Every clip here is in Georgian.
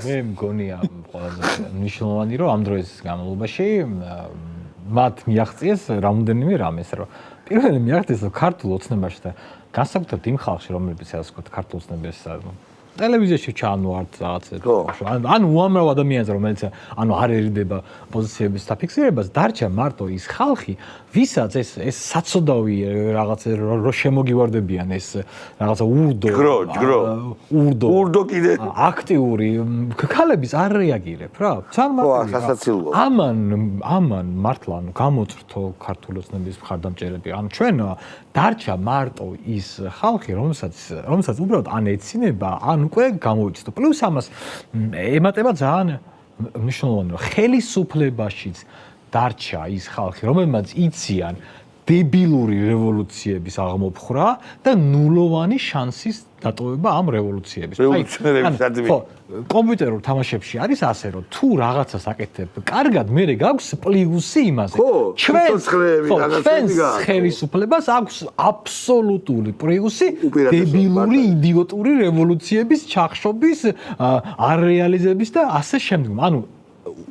მე მგონია ყველაზე მნიშვნელოვანი რომ ამ დროის განმავლობაში მათ მიაღწიეს რამოდენიმე რამეს რომ პირველი მიაღწიეს რომ ქართულ ოცნებაში და განსაკუთრებით იმ ხალხში რომლებიც ასე ვთქვათ ქართულ ოცნებას ტელევიზიაში ჩაანუართ რაღაცა ან უამრავ ადამიანს რომელიც არ ერიდება პოზიციების დაფიქსირებას დარჩა მარტო ის ხალხი ვისაც ეს საწოდავი რაღაც რო შემოგივარდებიან ეს რაღაცა ურდო კიდე აქტიური ქალების არ რეაგირებ რა ამან მართლა გამოწრთო ქართული ოცნების მხარდამჭერები ან ჩვენ დარჩა მარტო ის ხალხი რომელსაც უბრალოდ ან ეცინება ან უკვე გამოიწვია. პლუს ამას ემატება ძალიან მნიშვნელოვანი რომ ხელისუფლებაშიც დარჩა ის ხალხი, რომელმაც იციან დებილური რევოლუციების აღმოფხვრა და ნულოვანი შანსის დატოვება ამ რევოლუციების. ხო, კომპიუტერულ თამაშებში არის ასე რომ თუ რაღაცას აკეთებ, კარგად მე გაქვს პლუსი იმაზე. ჩვენ ხელისუფლებას აქვს აბსოლუტური პლუსი დებილური იდიოტური რევოლუციების ჩახშობის, არრეალიზების და ასე შემდგომ.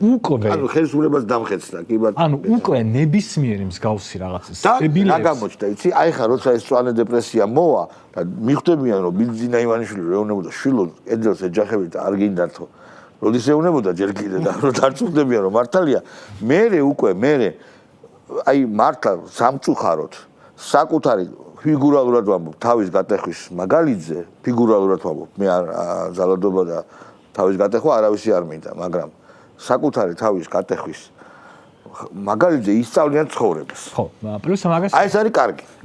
უკვე ხელისუფლებას დამხეცდა კი ბატონო უკვე ნებისმიერი მსგავსი რაღაცის დებილებს რა გამოჩნდა იცი აი ხა როცა ეს წვანე დეპრესია მოვა და მიხვდებიან რომ ბიძინა ივანიშვილი ეუბნებოდა შვილო ედელს ეჯახებით და არ გინდართო როდის ეუბნებოდა ჯერ კიდე და რომ დარწმუნდებიან რომ მართალია მე აი მართლა სამწუხაროდ საკუთარი ფიგურალურად ვამბობ თავის გატეხვის მაგალითზე ფიგურალურად ვამბობ მე არ ზალადობა და თავის გატეხვა არავისი არ მინდა მაგრამ საკუთარი თავის გატეხვის მაგალითზე ისწავლიან ცხოვრებას. ხო, პლუს მაგას აი ეს არის კარგი.